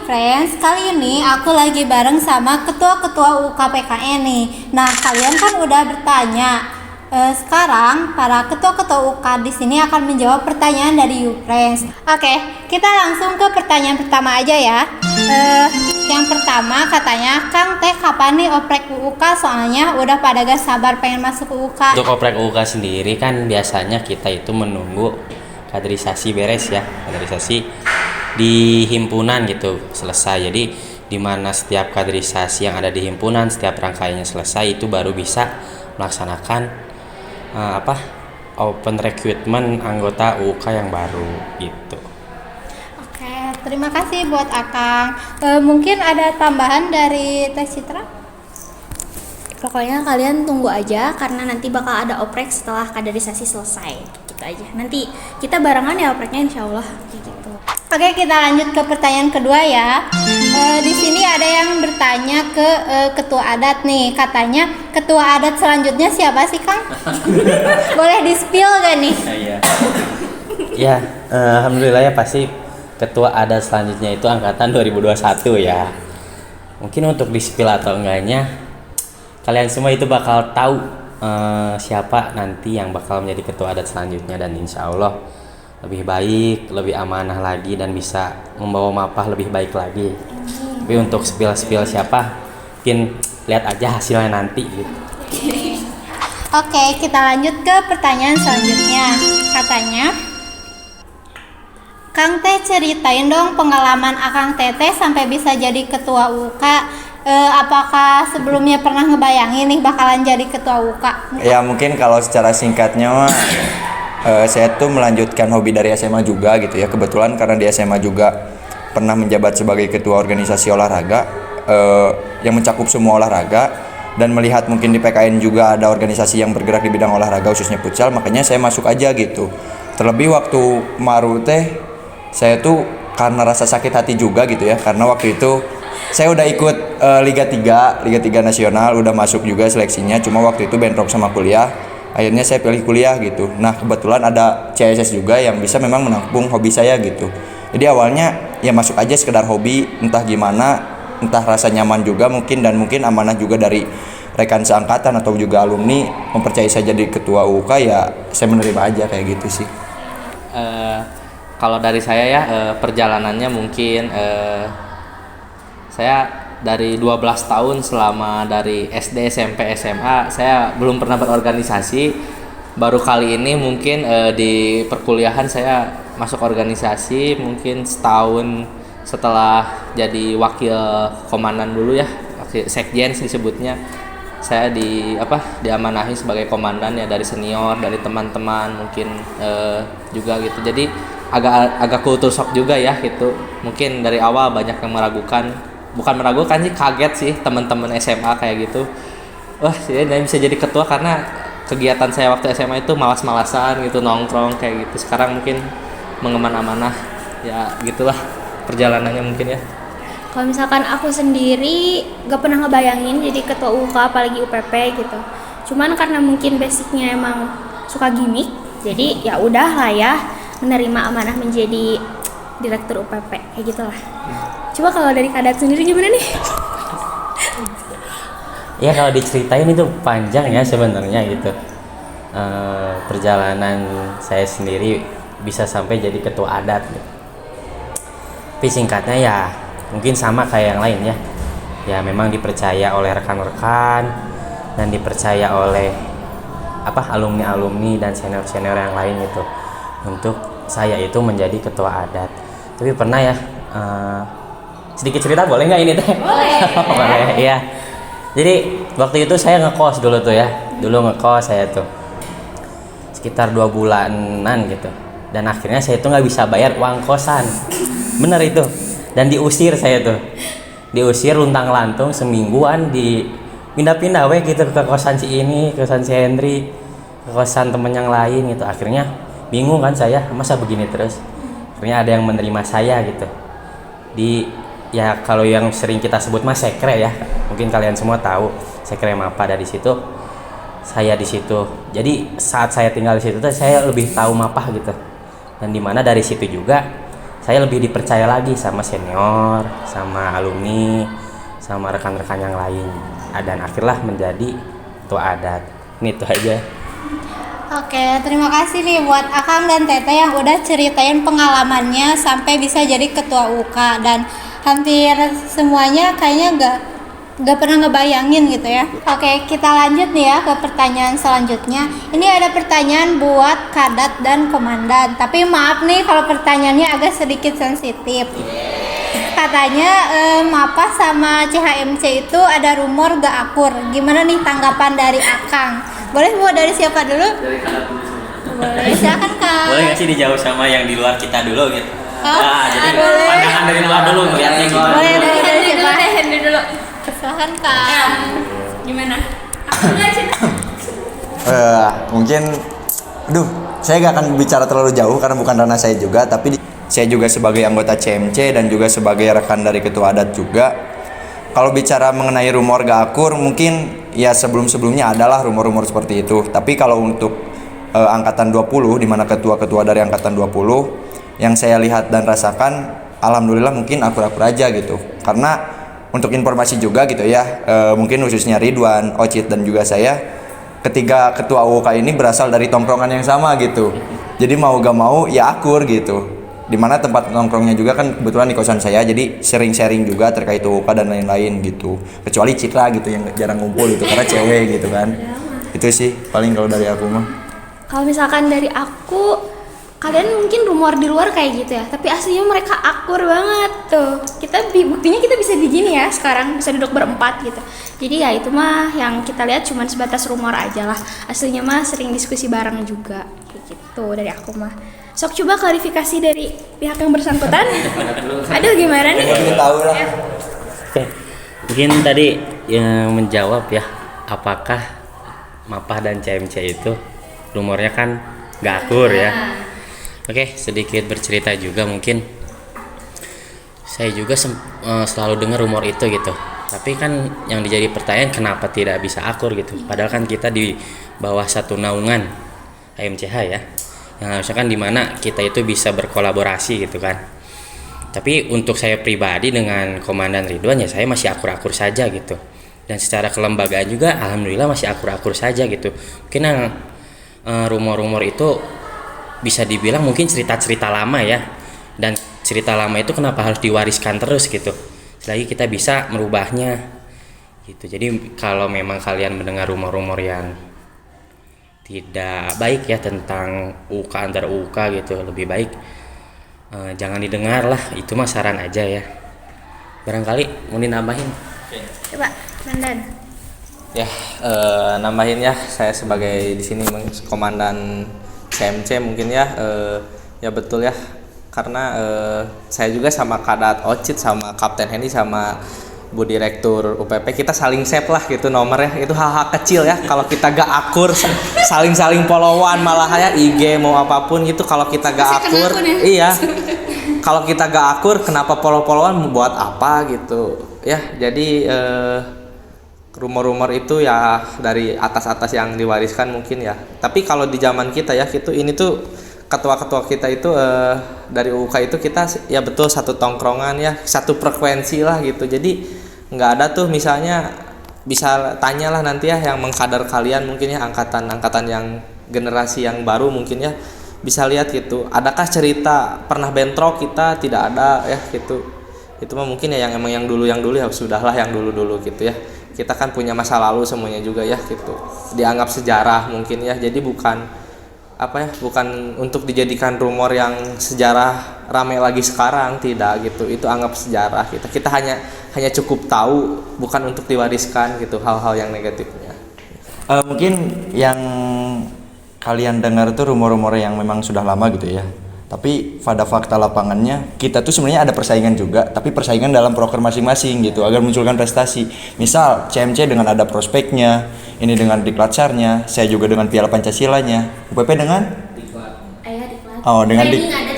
friends, kali ini aku lagi bareng sama ketua-ketua UKPKN nih. Nah, kalian kan udah bertanya. Sekarang para ketua-ketua UK di sini akan menjawab pertanyaan dari you friends. Oke, kita langsung ke pertanyaan pertama aja ya. Yang pertama katanya, Kang Teh kapan nih oprek UK? Soalnya udah pada gak sabar pengen masuk ke UK. Untuk oprek UK sendiri kan biasanya kita itu menunggu kaderisasi beres ya, kaderisasi di himpunan gitu selesai. Jadi di mana setiap kaderisasi yang ada di himpunan, setiap rangkaiannya selesai, itu baru bisa melaksanakan open recruitment anggota UK yang baru gitu. Oke, terima kasih buat Akang. Mungkin ada tambahan dari Teh Citra? Pokoknya kalian tunggu aja karena nanti bakal ada oprek setelah kaderisasi selesai. Gitu aja. Nanti kita barengan ya opreknya insyaallah kayak gitu. Oke, kita lanjut ke pertanyaan kedua ya. Di sini ada yang bertanya ke ketua adat nih. Katanya ketua adat selanjutnya siapa sih, Kang? Boleh di-spill gak nih? Ya, alhamdulillah ya, pasti ketua adat selanjutnya itu angkatan 2021 ya. Mungkin untuk di-spill atau enggaknya, kalian semua itu bakal tahu siapa nanti yang bakal menjadi ketua adat selanjutnya, dan insya Allah lebih baik, lebih amanah lagi, dan bisa membawa mapah lebih baik lagi. Tapi untuk spill siapa, mungkin lihat aja hasilnya nanti gitu. Oke, kita lanjut ke pertanyaan selanjutnya. Katanya, Kang Teh ceritain dong pengalaman Akang Teteh sampai bisa jadi ketua UK. Apakah sebelumnya pernah ngebayangin nih bakalan jadi ketua UK? Ya mungkin kalau secara singkatnya mah saya tuh melanjutkan hobi dari SMA juga gitu ya. Kebetulan karena di SMA juga pernah menjabat sebagai ketua organisasi olahraga yang mencakup semua olahraga, dan melihat mungkin di PKN juga ada organisasi yang bergerak di bidang olahraga khususnya futsal, makanya saya masuk aja gitu. Terlebih waktu Maru teh saya tuh karena rasa sakit hati juga gitu ya, karena waktu itu saya udah ikut Liga 3 nasional, udah masuk juga seleksinya, cuma waktu itu bentrok sama kuliah. Akhirnya saya pilih kuliah gitu. Nah, kebetulan ada CSS juga yang bisa memang menampung hobi saya gitu. Jadi awalnya ya masuk aja sekedar hobi, entah gimana, entah rasa nyaman juga mungkin, dan mungkin amanah juga dari rekan seangkatan atau juga alumni mempercayai saya jadi ketua UK, ya saya menerima aja kayak gitu sih. Kalau dari saya ya, perjalanannya mungkin saya dari 12 tahun, selama dari SD, SMP, SMA saya belum pernah berorganisasi. Baru kali ini mungkin di perkuliahan saya masuk organisasi, mungkin setahun setelah jadi wakil komandan dulu ya, wakil sekjen disebutnya. Saya diamanahi sebagai komandan ya, dari senior, dari teman-teman mungkin juga gitu. Jadi agak culture shock juga ya gitu. Mungkin dari awal banyak yang bukan meragukan sih, kaget sih teman-teman SMA kayak gitu. Wah, saya bisa jadi ketua karena kegiatan saya waktu SMA itu malas-malasan gitu, nongkrong kayak gitu. Sekarang mungkin mengemban amanah, ya gitulah perjalanannya mungkin ya. Kalau misalkan aku sendiri gak pernah ngebayangin jadi ketua UK apalagi UPP gitu. Cuman karena mungkin basicnya emang suka gimmick, jadi ya udah lah ya menerima amanah menjadi direktur UPP kayak gitulah. Coba kalau dari Kadat sendiri gimana nih? Ya kalau diceritain itu panjang ya sebenarnya gitu. Perjalanan saya sendiri bisa sampai jadi ketua adat gitu. Tapi singkatnya ya mungkin sama kayak yang lain ya. Ya memang dipercaya oleh rekan-rekan dan dipercaya oleh alumni-alumni dan senior-senior yang lain gitu, untuk saya itu menjadi ketua adat. Tapi pernah ya, sedikit cerita boleh nggak ini teh? Boleh. Iya. Jadi waktu itu saya ngekos dulu tuh ya. Dulu ngekos saya tuh sekitar 2 bulanan gitu. Dan akhirnya saya tuh nggak bisa bayar uang kosan. Bener itu. Dan diusir saya tuh. Diusir luntang-lantung semingguan, di pindah-pindah gitu ke kosan si ini, ke kosan si Henry, ke kosan temen yang lain gitu. Akhirnya bingung kan saya, masa begini terus. Akhirnya ada yang menerima saya gitu. Ya kalau yang sering kita sebut mas sekre ya, mungkin kalian semua tahu sekre Mapa. Dari situ saya di situ. Jadi saat saya tinggal di situ saya lebih tahu Mapa gitu. Dan dimana dari situ juga saya lebih dipercaya lagi sama senior, sama alumni, sama rekan-rekan yang lain. Dan akhirnya menjadi ketua adat. Ini itu aja. Oke, terima kasih nih buat Akang dan Tete yang udah ceritain pengalamannya sampai bisa jadi ketua UK, dan hampir semuanya kayaknya nggak pernah ngebayangin gitu ya. Oke, kita lanjut nih ya ke pertanyaan selanjutnya. Ini ada pertanyaan buat Kadat dan Komandan. Tapi maaf nih kalau pertanyaannya agak sedikit sensitif. Katanya MAPA sama CHMC itu ada rumor gak akur. Gimana nih tanggapan dari Akang? Boleh buat dari siapa dulu? Dari Kadat dulu. Boleh, silakan Kang. Boleh nggak sih dijawab sama yang di luar kita dulu gitu? Oh, Jadi boleh. pandangan dari luar dulu ngeliatnya gimana? Boleh dari siapa? Hendy dulu. Silakan Kang. Gimana? Aku dulu aja. Mungkin, saya gak akan bicara terlalu jauh karena bukan ranah saya juga, tapi saya juga sebagai anggota CMC dan juga sebagai rekan dari ketua adat juga. Kalau bicara mengenai rumor gak akur, mungkin ya sebelum-sebelumnya adalah rumor-rumor seperti itu. Tapi kalau untuk angkatan 20, di mana ketua-ketua dari angkatan 20 yang saya lihat dan rasakan, alhamdulillah mungkin akur-akur aja gitu. Karena untuk informasi juga gitu ya, mungkin khususnya Ridwan, Ocit dan juga saya, ketiga ketua UK ini berasal dari tongkrongan yang sama gitu. Jadi mau gak mau ya akur gitu. Dimana tempat nongkrongnya juga kan kebetulan di kosan saya, jadi sering sharing juga terkait UK dan lain-lain gitu. Kecuali Citra gitu yang jarang ngumpul gitu karena cewek gitu kan. Itu sih paling kalau dari aku mah. Kalau misalkan dari aku, kalian mungkin rumor di luar kayak gitu ya, tapi aslinya mereka akur banget tuh. Buktinya kita bisa begini ya sekarang, bisa duduk berempat gitu. Jadi ya itu mah yang kita lihat cuma sebatas rumor aja lah. Aslinya mah sering diskusi bareng juga kayak gitu dari aku mah. Sok coba klarifikasi dari pihak yang bersangkutan. Aduh gimana nih? Ingin tahu lah. Oke, mungkin tadi yang menjawab ya, apakah MAPA dan CMC itu rumornya kan nggak akur ya. Oke, sedikit bercerita juga mungkin. Saya juga selalu dengar rumor itu gitu. Tapi kan yang dijadi pertanyaan kenapa tidak bisa akur gitu. Padahal kan kita di bawah satu naungan AMCH ya. Yang harusnya kan dimana kita itu bisa berkolaborasi gitu kan. Tapi untuk saya pribadi dengan Komandan Ridwan ya saya masih akur-akur saja gitu. Dan secara kelembagaan juga alhamdulillah masih akur-akur saja gitu. Mungkin yang rumor-rumor itu bisa dibilang mungkin cerita-cerita lama ya. Dan cerita lama itu kenapa harus diwariskan terus gitu. Selagi kita bisa merubahnya gitu. Jadi kalau memang kalian mendengar rumor-rumor yang tidak baik ya tentang UK antar UK gitu, lebih baik jangan didengar lah, itu mah saran aja ya. Barangkali mau dinambahin. Coba, Mandan. Ya, nambahin ya, saya sebagai di sini komandan CMC mungkin ya, ya betul ya, karena saya juga sama Kadat Ocit, sama Kapten Hendy, sama Bu Direktur UPP, kita saling save lah gitu nomornya. Itu hal-hal kecil ya, kalau kita gak akur saling followan malah ya IG mau apapun gitu. Kalau kita gak akur, iya, kalau kita gak akur kenapa follow-followan buat apa gitu ya. Jadi rumor-rumor itu ya dari atas-atas yang diwariskan mungkin ya. Tapi kalau di zaman kita ya gitu, ini tuh ketua-ketua kita itu dari UK itu kita ya betul satu tongkrongan ya, satu frekuensi lah gitu. Jadi nggak ada tuh misalnya, bisa tanyalah nanti ya yang mengkader kalian mungkin ya, angkatan yang generasi yang baru mungkin ya, bisa lihat gitu. Adakah cerita pernah bentrok? Kita tidak ada ya gitu. Itu mah mungkin ya yang emang yang dulu ya sudahlah yang dulu gitu ya. Kita kan punya masa lalu semuanya juga ya gitu. Dianggap sejarah mungkin ya. Jadi bukan untuk dijadikan rumor yang sejarah rame lagi sekarang, tidak gitu. Itu anggap sejarah kita hanya cukup tahu, bukan untuk diwariskan gitu hal-hal yang negatifnya. Mungkin yang kalian dengar tuh rumor-rumor yang memang sudah lama gitu ya. Tapi pada fakta lapangannya kita tuh sebenarnya ada persaingan juga, tapi persaingan dalam proker masing-masing gitu agar munculkan prestasi. Misal CMC dengan ada prospeknya, ini dengan diklatsarnya, saya juga dengan Piala Pancasilanya, UPP dengan dengan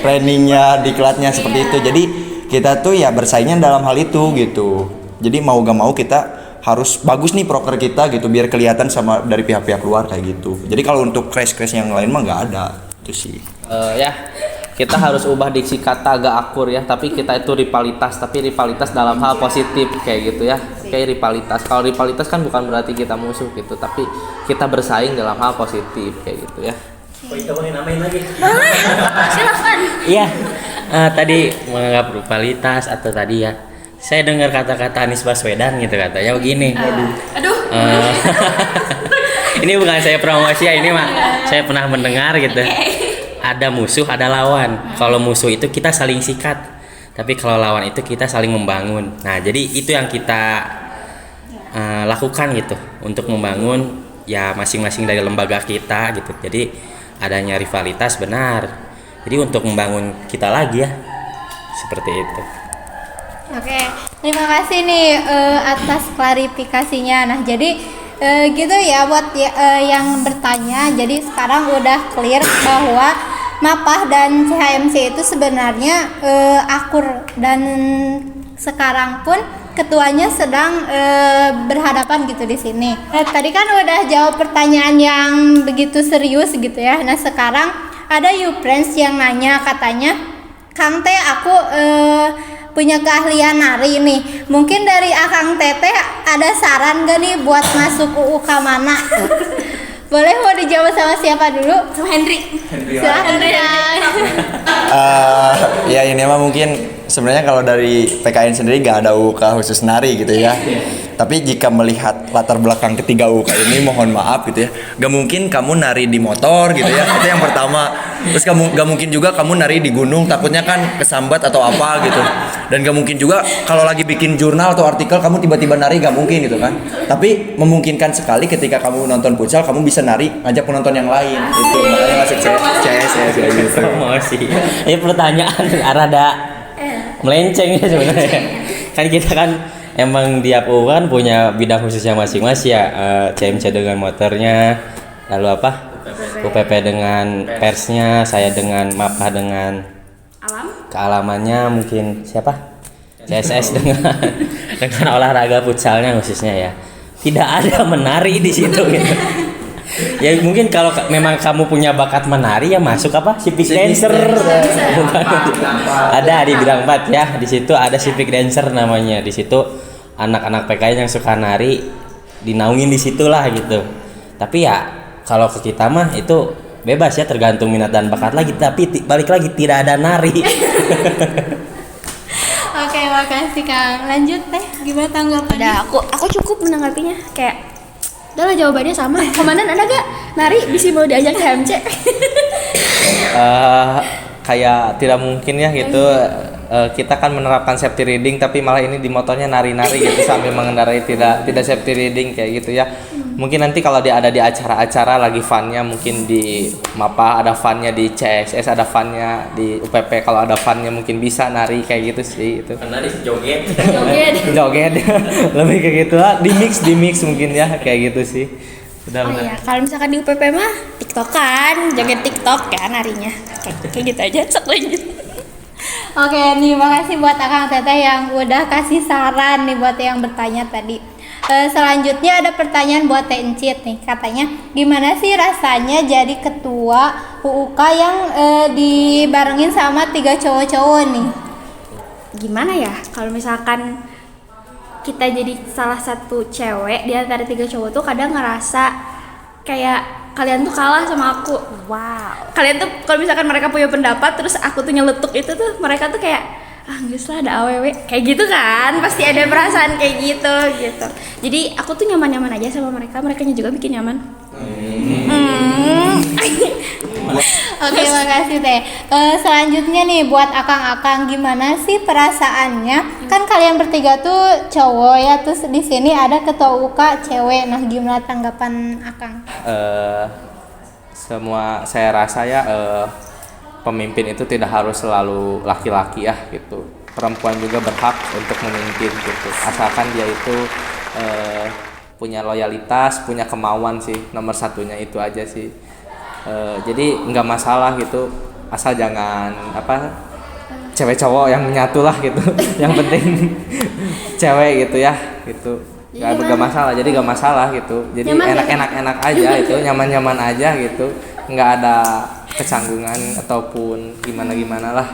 trainingnya, diklatnya seperti itu. Jadi kita tuh ya bersaingnya dalam hal itu gitu. Jadi mau gak mau kita harus bagus nih proker kita gitu biar kelihatan sama dari pihak-pihak luar kayak gitu. Jadi kalau untuk crash yang lain mah nggak ada itu sih. Ya kita harus ubah diksi kata agak akur ya, tapi kita itu rivalitas, tapi rivalitas dalam hal positif kayak gitu ya. Kayak rivalitas, kalau rivalitas kan bukan berarti kita musuh gitu, tapi kita bersaing dalam hal positif kayak gitu ya. Boleh namain lagi? Silahkan. Iya, tadi menganggap rivalitas atau tadi ya, saya dengar kata-kata Anies Baswedan gitu katanya begini. Aduh. Ini bukan saya promosi ya, ini mah saya pernah mendengar gitu. Ada musuh, ada lawan. Kalau musuh itu kita saling sikat, tapi kalau lawan itu kita saling membangun. Nah, jadi itu yang kita lakukan gitu untuk membangun ya masing-masing dari lembaga kita gitu. Jadi adanya rivalitas benar. Jadi untuk membangun kita lagi ya, seperti itu. Oke, terima kasih nih atas klarifikasinya. Nah, jadi gitu ya buat yang bertanya. Jadi sekarang udah clear bahwa MAPAH dan CHMC itu sebenarnya akur, dan sekarang pun ketuanya sedang berhadapan gitu di sini. Tadi kan udah jawab pertanyaan yang begitu serius gitu ya. Nah, sekarang ada YouFriends yang nanya, katanya, Kang Teh, aku punya keahlian nari nih. Mungkin dari Akang Teteh ada saran gak nih buat masuk UUK mana? Boleh, mau dijawab sama siapa dulu? Sama Hendrik. Silahkan. Ya ini mah mungkin sebenarnya kalau dari PKN sendiri gak ada UUK khusus nari gitu ya. Tapi jika melihat latar belakang ketiga UUK ini, mohon maaf gitu ya, gak mungkin kamu nari di motor gitu ya, itu yang pertama. Terus gak mungkin juga kamu nari di gunung, takutnya kan kesambat atau apa gitu. Dan gak mungkin juga kalau lagi bikin jurnal atau artikel kamu tiba-tiba nari, gak mungkin gitu kan. Tapi memungkinkan sekali ketika kamu nonton futsal, kamu bisa nari, ajak penonton yang lain. Itu makanya masuk CS ya gitu. Promosi. Ini pertanyaan rada melenceng ya sebenarnya. Kan kita kan emang tiap UU kan punya bidang khususnya masing-masing ya. CMC dengan motornya, lalu apa? UPP dengan persnya, saya dengan MAPAH dengan kealamannya, mungkin siapa? CSS dengan olahraga futsalnya khususnya ya. Tidak ada menari di situ gitu. Ya mungkin kalau memang kamu punya bakat menari ya masuk apa? Civic dancer. Bukan. Ada di bidang 4 ya. Di situ ada civic dancer namanya. Di situ anak-anak PKN yang suka nari dinaungin di situlah gitu. Tapi ya kalau ke kita mah itu bebas ya, tergantung minat dan bakat lagi, tapi balik lagi tidak ada nari. Oke, makasih Kang. Lanjut Teh, gimana tanggapannya? Udah, aku cukup menanggapinya. Kayak udahlah, jawabannya sama. Komandan ada gak nari bisa mau diajak HMC? Kayak tidak mungkin ya gitu. Kita kan menerapkan safety reading, tapi malah ini di motornya nari-nari gitu sambil mengendarai tidak safety reading kayak gitu ya. Mungkin nanti kalau dia ada di acara-acara lagi funnya, mungkin di MAPAH ada funnya, di CSS ada funnya, di UPP kalau ada funnya mungkin bisa nari kayak gitu sih itu. Nari joget. Joget. Lebih kayak gitu lah, di mix mungkin ya kayak gitu sih. Udah. Iya, kalau misalkan di UPP mah TikTokan, joget TikTok ya narinya. Kayak gitu aja, sok lanjut. Oke nih, makasih buat Akang Teteh yang udah kasih saran nih buat yang bertanya tadi. Selanjutnya ada pertanyaan buat Teh Encit nih, katanya gimana sih rasanya jadi ketua UUK yang dibarengin sama 3 cowok-cowok nih? Gimana ya kalau misalkan kita jadi salah satu cewek di antara 3 cowok tuh kadang ngerasa kayak kalian tuh kalah sama aku. Wow. Kalian tuh kalau misalkan mereka punya pendapat terus aku tuh nyeletuk itu tuh, mereka tuh kayak nggak lah ada awewe kayak gitu kan, pasti ada perasaan kayak gitu. Jadi aku tuh nyaman-nyaman aja sama mereka, merekanya juga bikin nyaman. Oke, makasih Teh. Selanjutnya nih buat akang-akang, gimana sih perasaannya? Kan kalian bertiga tuh cowok ya, terus di sini ada ketua UK cewek. Nah, gimana tanggapan akang? Semua saya rasa ya pemimpin itu tidak harus selalu laki-laki ya gitu. Perempuan juga berhak untuk memimpin gitu. Asalkan dia itu punya loyalitas, punya kemauan sih. Nomor satunya itu aja sih. Jadi nggak masalah gitu, asal jangan cewek cowok yang menyatu lah gitu. Yang penting cewek gitu ya gitu. Nggak masalah, jadi nggak masalah gitu. Jadi enak-enak aja itu, nyaman-nyaman aja gitu. Nggak ada kecanggungan ataupun gimana lah.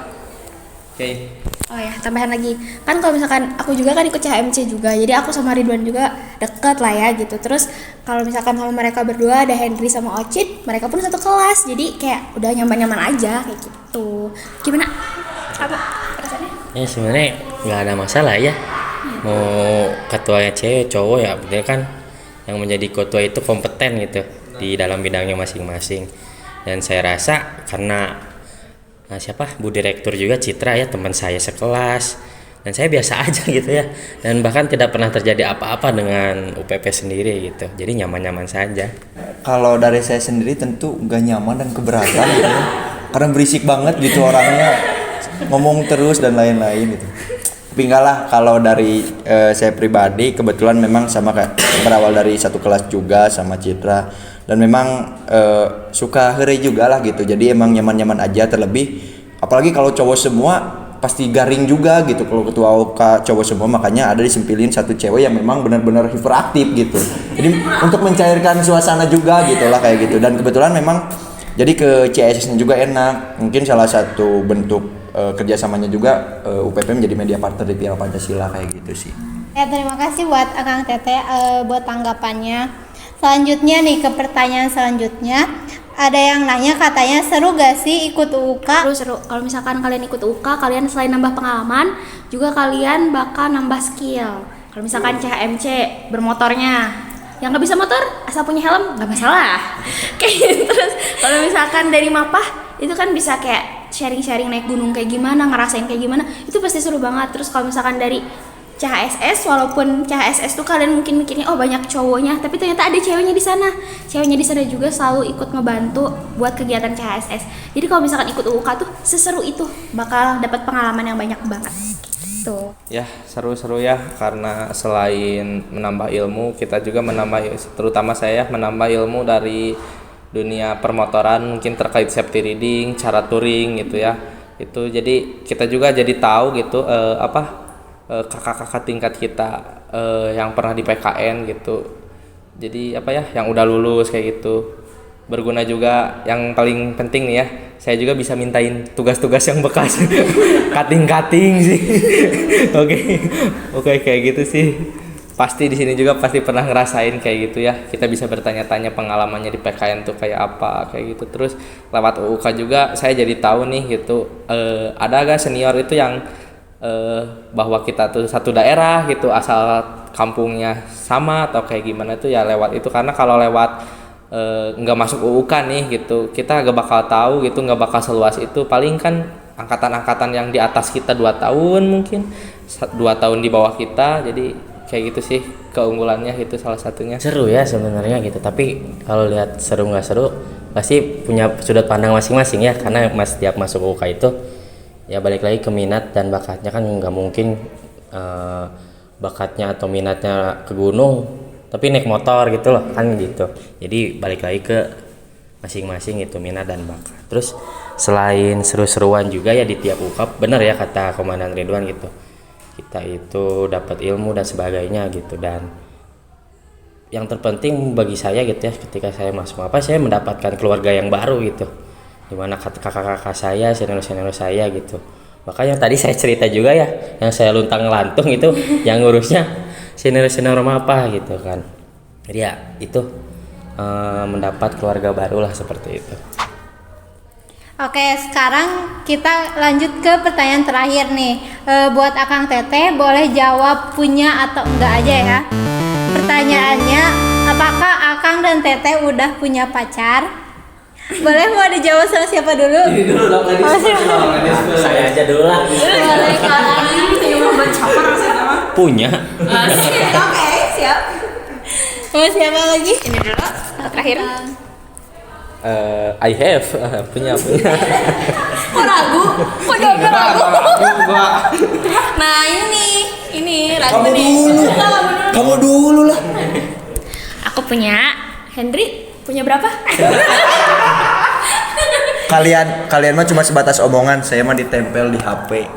Oke. Oh ya, tambahan lagi. Kan kalau misalkan aku juga kan ikut CHMC juga. Jadi aku sama Ridwan juga deket lah ya gitu. Terus kalau misalkan sama mereka berdua ada Henry sama Ocit, mereka pun satu kelas. Jadi kayak udah nyaman-nyaman aja kayak gitu. Gimana? Apa perasaannya? Ya sebenarnya nggak ada masalah ya. Mau ketuanya cewek cowok ya, bener kan yang menjadi ketua itu kompeten gitu di dalam bidangnya masing-masing. Dan saya rasa karena Bu Direktur juga Citra ya teman saya sekelas, dan saya biasa aja gitu ya, dan bahkan tidak pernah terjadi apa-apa dengan UPP sendiri gitu, jadi nyaman-nyaman saja. Kalau dari saya sendiri tentu gak nyaman dan keberatan gitu ya. Karena berisik banget gitu orangnya, ngomong terus dan lain-lain gitu. Tapi enggak lah, kalau dari saya pribadi kebetulan memang sama kayak berawal dari satu kelas juga sama Citra, dan memang suka hore juga lah gitu. Jadi emang nyaman-nyaman aja, terlebih apalagi kalau cowok semua pasti garing juga gitu kalau ketua OK cowok semua, makanya ada disempilin satu cewek yang memang benar-benar hiperaktif gitu. Jadi untuk mencairkan suasana juga gitu lah kayak gitu. Dan kebetulan memang jadi ke CSS-nya juga enak. Mungkin salah satu bentuk kerjasamanya juga UPP menjadi media partner di Piala Pancasila kayak gitu sih. Ya, terima kasih buat Akang Tete buat tanggapannya. Selanjutnya nih ke pertanyaan selanjutnya. Ada yang nanya katanya seru gak sih ikut UK? Seru. Kalau misalkan kalian ikut UK, kalian selain nambah pengalaman, juga kalian bakal nambah skill. Kalau misalkan CHMC bermotornya, yang nggak bisa motor asal punya helm nggak masalah. Kayak gitu. Terus kalau misalkan dari Mapah itu kan bisa kayak sharing-sharing naik gunung kayak gimana, ngerasain kayak gimana, itu pasti seru banget. Terus kalau misalkan dari CHSS, walaupun CHSS tuh kalian mungkin mikirnya oh banyak cowoknya, tapi ternyata ada ceweknya di sana. Ceweknya di sana juga selalu ikut ngebantu buat kegiatan CHSS. Jadi kalau misalkan ikut UK tuh seseru itu, bakal dapat pengalaman yang banyak banget. Gitu. Ya, seru-seru ya, karena selain menambah ilmu, kita juga menambah, terutama saya menambah ilmu dari dunia permotoran, mungkin terkait safety riding, cara touring gitu ya. Itu jadi kita juga jadi tahu gitu kakak-kakak tingkat kita yang pernah di PKN gitu, jadi yang udah lulus kayak gitu, berguna juga. Yang paling penting nih ya, saya juga bisa mintain tugas-tugas yang bekas cutting sih. Oke, kayak gitu sih. Pasti di sini juga pasti pernah ngerasain kayak gitu ya, kita bisa bertanya-tanya pengalamannya di PKN tuh kayak apa kayak gitu. Terus lewat UK juga saya jadi tahu nih gitu, ada gak senior itu yang bahwa kita tuh satu daerah gitu, asal kampungnya sama atau kayak gimana tuh ya lewat itu. Karena kalau lewat nggak masuk UUK nih gitu, kita gak bakal tahu gitu, nggak bakal seluas itu. Paling kan angkatan-angkatan yang di atas kita 2 tahun, mungkin 2 tahun di bawah kita. Jadi kayak gitu sih keunggulannya, itu salah satunya. Seru ya sebenarnya gitu, tapi kalau lihat seru nggak seru pasti punya sudut pandang masing-masing ya, karena setiap masuk UUK itu ya balik lagi ke minat dan bakatnya. Kan nggak mungkin bakatnya atau minatnya ke gunung tapi naik motor gitu loh kan gitu. Jadi balik lagi ke masing-masing itu minat dan bakat. Terus selain seru-seruan juga ya di tiap UKAP, bener ya kata Komandan Ridwan gitu, kita itu dapat ilmu dan sebagainya gitu. Dan yang terpenting bagi saya gitu ya, ketika saya masuk saya mendapatkan keluarga yang baru gitu, dimana kakak-kakak saya, senior-senior saya gitu. Makanya tadi saya cerita juga ya, yang saya luntang-lantung itu yang ngurusnya senior-senior Mapah gitu kan. Jadi ya itu mendapat keluarga baru lah seperti itu. Oke, sekarang kita lanjut ke pertanyaan terakhir nih. Buat Akang Tete, boleh jawab punya atau enggak aja ya. Pertanyaannya, apakah Akang dan Tete udah punya pacar? Boleh, mau dijawab sama siapa dulu? Ini dulu dong, Saya aja dulu lah. Boleh, Punya. Oke, siap. Mau siapa lagi? Ini dulu terakhir. I have punya. Kok ragu? Kok jawabnya ragu? Nah ini ragu nih. Kamu dulu lah. Aku punya. Henry punya berapa? Kalian mah cuma sebatas omongan, saya mah ditempel di HP.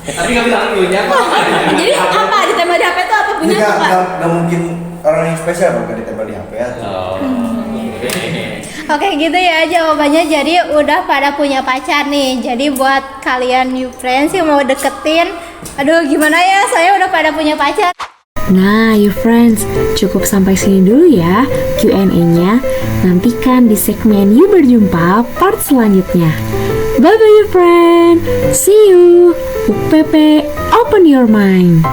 Tapi nggak bilang punya. Jadi apa ditembak di HP itu apa punya apa? Nggak mungkin orang yang spesial kalau ditempel di HP ya. Oke gitu ya jawabannya. Jadi udah pada punya pacar nih. Jadi buat kalian new friends yang mau deketin, aduh gimana ya, saya udah pada punya pacar. Nah, you friends, cukup sampai sini dulu ya Q&A-nya. Nantikan di segmen You Berjumpa part selanjutnya. Bye-bye you friend. See you. UPP Open Your Mind.